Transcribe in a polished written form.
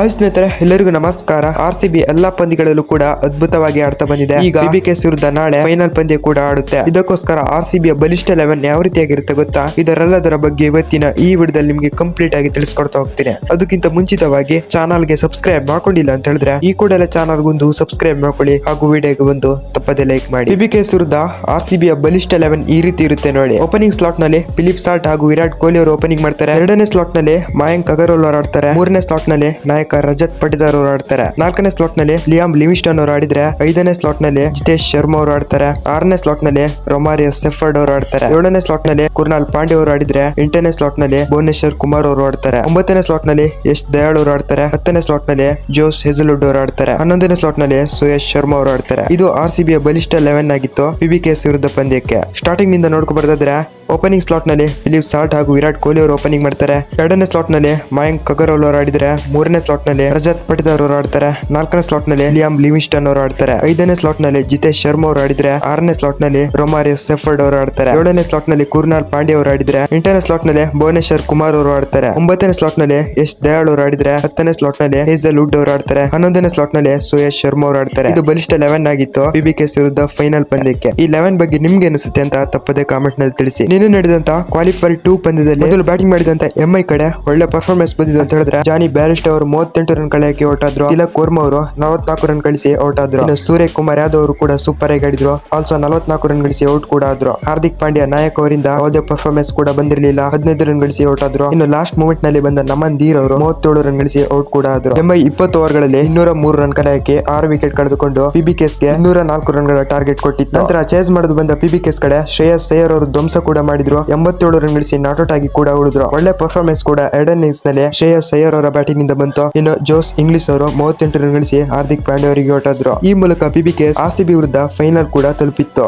ಸ್ನೇಹಿತರೆ ಎಲ್ಲರಿಗೂ ನಮಸ್ಕಾರ. RCB ಎಲ್ಲಾ ಪಂದ್ಯಗಳಲ್ಲೂ ಕೂಡ ಅದ್ಭುತವಾಗಿ ಆಡ್ತಾ ಬಂದಿದೆ. ಈಗ BBKS ವಿರುದ್ಧ ನಾಳೆ ಫೈನಲ್ ಪಂದ್ಯ ಕೂಡ ಆಡುತ್ತೆ. ಇದಕ್ಕೋಸ್ಕರ RCB ಬಲಿಷ್ಠ 11 ಯಾವ ರೀತಿಯಾಗಿರುತ್ತೆ ಗೊತ್ತಾ? ಇದರೆಲ್ಲದರ ಬಗ್ಗೆ ಇವತ್ತಿನ ಈ ವಿಡಿಯೋದಲ್ಲಿ ನಿಮಗೆ ಕಂಪ್ಲೀಟ್ ಆಗಿ ತಿಳಿಸ್ಕೊಡ್ತಾ ಹೋಗ್ತೀನಿ. ಅದಕ್ಕಿಂತ ಮುಂಚಿತವಾಗಿ ಚಾನಲ್ಗೆ ಸಬ್ಸ್ಕ್ರೈಬ್ ಮಾಡ್ಕೊಂಡಿಲ್ಲ ಅಂತ ಹೇಳಿದ್ರೆ ಈ ಕೂಡಲೇ ಚಾನಲ್ಗೆ ಒಂದು ಸಬ್ಸ್ಕ್ರೈಬ್ ಮಾಡ್ಕೊಳ್ಳಿ ಹಾಗೂ ವಿಡಿಯೋಗೆ ಒಂದು ತಪ್ಪದೆ ಲೈಕ್ ಮಾಡಿ. BBKS ವಿರುದ್ಧ RCB ಬಲಿಷ್ಠ 11 ಈ ರೀತಿ ಇರುತ್ತೆ ನೋಡಿ. ಓಪನಿಂಗ್ ಸ್ಲಾಟ್ ನಲ್ಲಿ ಫಿಲಿಪ್ ಸಾಲ್ಟ್ ಹಾಗೂ ವಿರಾಟ್ ಕೊಹ್ಲಿ ಅವರು ಓಪನಿಂಗ್ ಮಾಡ್ತಾರೆ. ಎರಡನೇ ಸ್ಲಾಟ್ ನಲ್ಲಿ ಮಯಾಂಕ್ ಅಗರ್ವಾಲ್ ಅವರು ಆಡ್ತಾರೆ. ಮೂರನೇ ಸ್ಲಾಟ್ ನಲ್ಲಿ ರಜತ್ ಪಟಿದಾರ್ ಅವರು ಆಡ್ತಾರೆ. ನಾಲ್ಕನೇ ಸ್ಲಾಟ್ ನಲ್ಲಿ ಲಿಯಾಮ್ ಲಿವಿಂಗ್ಸ್ಟನ್ ಅವರು ಆಡಿದ್ರೆ, ಐದನೇ ಸ್ಲಾಟ್ ನಲ್ಲಿ ಜಿತೇಶ್ ಶರ್ಮಾ ಅವರು ಆಡ್ತಾರೆ. ಆರನೇ ಸ್ಲಾಟ್ ನಲ್ಲಿ ರೊಮಾರಿಯಸ್ ಸೆಫರ್ಡ್ ಅವರು ಆಡ್ತಾರೆ. ಏಳನೇ ಸ್ಲಾಟ್ ನಲ್ಲಿ ಕುರ್ನಾಲ್ ಪಾಂಡ್ಯ ಅವರು ಆಡಿದ್ರೆ, ಎಂಟನೇ ಸ್ಲಾಟ್ ನಲ್ಲಿ ಭುವನೇಶ್ವರ್ ಕುಮಾರ್ ಅವರು ಆಡ್ತಾರೆ. ಒಂಬತ್ತನೇ ಸ್ಲಾಟ್ ನಲ್ಲಿ ಯಶ್ ದಯಾಳ್ ಅವರು ಆಡ್ತಾರೆ. ಹತ್ತನೇ ಸ್ಲಾಟ್ ನಲ್ಲಿ ಜೋಸ್ ಹೆಜಲ್ವುಡ್ ಅವರು ಆಡ್ತಾರೆ. 11ನೇ ಸ್ಲಾಟ್ ನಲ್ಲಿ ಸುಯಶ್ ಶರ್ಮಾ ಅವರು ಆಡ್ತಾರೆ. ಇದು RCB ಬಲಿಷ್ಠ 11 ಆಗಿತ್ತು BBKS ವಿರುದ್ಧ ಪಂದ್ಯಕ್ಕೆ. ಸ್ಟಾರ್ಟಿಂಗ್ ನಿಂದ ನೋಡ್ಕೊ ಬರ್ದಾದ್ರೆ ಓಪನಿಂಗ್ ಸ್ಲಾಟ್ ನಲ್ಲಿ ಫಿಲಿಪ್ ಸಾಲ್ಟ್ ಹಾಗೂ ವಿರಾಟ್ ಕೊಹ್ಲಿ ಅವರು ಓಪನಿಂಗ್ ಮಾಡ್ತಾರೆ. ಎರಡನೇ ಸ್ಲಾಟ್ ನಲ್ಲಿ ಮಯಾಂಕ್ ಅಗರ್ವಾಲ್ ಅವರು ಆಡಿದ್ರೆ, ಮೂರನೇ ಸ್ಲಾಟ್ ನಲ್ಲಿ ರಜತ್ ಪಟಿದಾರ್ ಅವರು ಆಡ್ತಾರೆ. ನಾಲ್ಕನೇ ಸ್ಲಾಟ್ ನಲ್ಲಿ ಲಿಯಾಮ್ ಲಿವಿಂಗ್ಸ್ಟನ್ ಅವರು ಆಡ್ತಾರೆ. ಐದನೇ ಸ್ಲಾಟ್ ನಲ್ಲಿ ಜಿತೇಶ್ ಶರ್ಮಾ ಅವರು ಆಡಿದ್ರೆ, ಆರನೇ ಸ್ಲಾಟ್ ನಲ್ಲಿ ರೊಮಾರಿಯಸ್ ಸೆಫರ್ಡ್ ಅವರು ಆಡ್ತಾರೆ. ಏಳನೇ ಸ್ಲಾಟ್ ನಲ್ಲಿ ಕುರ್ನಾಲ್ ಪಾಂಡ್ಯ ಅವರು ಆಡಿದ್ರೆ, ಎಂಟನೇ ಸ್ಲಾಟ್ ನಲ್ಲಿ ಭುವನೇಶ್ವರ್ ಕುಮಾರ್ ಅವರು ಆಡ್ತಾರೆ. ಒಂಬತ್ತನೇ ಸ್ಲಾಟ್ ನಲ್ಲಿ ಯಶ್ ದಯಾಳ್ ಅವರು ಆಡಿದ್ರೆ, ಹತ್ತನೇ ಸ್ಲಾಟ್ ನಲ್ಲಿ ಹೆಜಲ್ವುಡ್ ಅವರು ಆಡ್ತಾರೆ. 11ನೇ ಸ್ಲಾಟ್ ನಲ್ಲಿ ಸುಯಶ್ ಶರ್ಮಾ ಅವರು ಆಡ್ತಾರೆ. ಇದು ಬಲಿಷ್ಠ 11 ಆಗಿತ್ತು BBKS ವಿರುದ್ಧ ಫೈನಲ್ ಪಂದ್ಯಕ್ಕೆ. ಈ 11 ಬಗ್ಗೆ ನಿಮ್ಗೆ ಅನಿಸುತ್ತೆ ಅಂತ ತಪ್ಪದೆ ಕಾಮೆಂಟ್ ನಲ್ಲಿ ತಿಳಿಸಿ. ನಿನ್ನೆ ನಡೆದಂತ ಕ್ವಾಲಿಫೈರ್ 2 ಪಂದ್ಯದಲ್ಲಿ ಮೊದಲು ಬ್ಯಾಟಿಂಗ್ ಮಾಡಿದಂತ MI ಕಡೆ ಒಳ್ಳೆ ಪರ್ಫಾರ್ಮೆನ್ಸ್ ಬಂದಿದೆ ಅಂತ ಹೇಳಿದ್ರೆ, ಜಾನಿ ಬ್ಯಾರಿಸ್ಟೋ ಅವರು 38 ರನ್ ಕಳೆಯಕ್ಕೆ ಔಟ್ ಆದ್ರು. ತಿಲಕ್ ವರ್ಮಾ ಅವರು 44 ರನ್ ಗಳಿಸಿ ಔಟ್ ಆದ್ರು. ಇನ್ನು ಸೂರ್ಯ ಕುಮಾರ್ ಯಾದವ್ ಅವರು ಕೂಡ ಸೂಪರ್ ಆಗಿ ಆಡಿದ್ರು. ಆಲ್ಸೋ 44 ರನ್ ಗಳಿಸಿ ಔಟ್ ಕೂಡ ಆದ್ರು. ಹಾರ್ದಿಕ್ ಪಾಂಡ್ಯ ನಾಯಕ್ ಅವರಿಂದ ಯಾವುದೇ ಪರ್ಫಾರ್ಮೆನ್ಸ್ ಕೂಡ ಬಂದಿರಲಿಲ್ಲ. 15 ರನ್ ಗಳಿಸಿ ಔಟ್ ಆದ್ರು. ಇನ್ನು ಲಾಸ್ಟ್ ಮೂಮೆಂಟ್ ನಲ್ಲಿ ಬಂದ ನಮನ್ ಧೀರ್ ಅವರು 37 ರನ್ ಗಳಿಸಿ ಔಟ್ ಕೂಡ ಆದ್ರು. MI 20 ಓವರ್ ಗಳಲ್ಲಿ 203 ರನ್ ಕಳೆಯಕ್ಕೆ 6 ವಿಕೆಟ್ ಕಳೆದುಕೊಂಡು BBKS ಗೆ 204 ರನ್ ಗಳ ಟಾರ್ಗೆಟ್ ಕೊಟ್ಟಿತ್ತು. ನಂತರ ಚೇಸ್ ಮಾಡೋದು ಬಂದ BBKS ಕಡೆ ಶ್ರೇಯಸ್ ಅಯ್ಯರ್ ಅವರು ಧ್ವಂಸ ಕೂಡ ಮಾಡಿದ್ರು. 87 ರನ್ ಗಳಿಸಿ ನಾಟ್ ಔಟ್ ಆಗಿ ಕೂಡ ಉಳಿದ್ರು. ಒಳ್ಳೆ ಪರ್ಫಾರ್ಮೆನ್ಸ್ ಕೂಡ ಎರಡನೇ ಇನ್ನಿಂಗ್ಸ್ ನಲ್ಲಿ ಶ್ರೇಯಸ್ ಅಯ್ಯರ್ ಅವರ ಬ್ಯಾಟಿಂಗ್ ನಿಂದ ಬಂತು. ಇನ್ನು ಜೋಸ್ ಇಂಗ್ಲಿಷ್ ಅವರು 38 ರನ್ ಗಳಿಸಿ ಹಾರ್ದಿಕ್ ಪಾಂಡ್ಯ ಅವರಿಗೆ ಔಟ್ ಆದ್ರು. ಈ ಮೂಲಕ BBKS RCB ವಿರುದ್ಧ ಫೈನಲ್ ಕೂಡ ತಲುಪಿತ್ತು.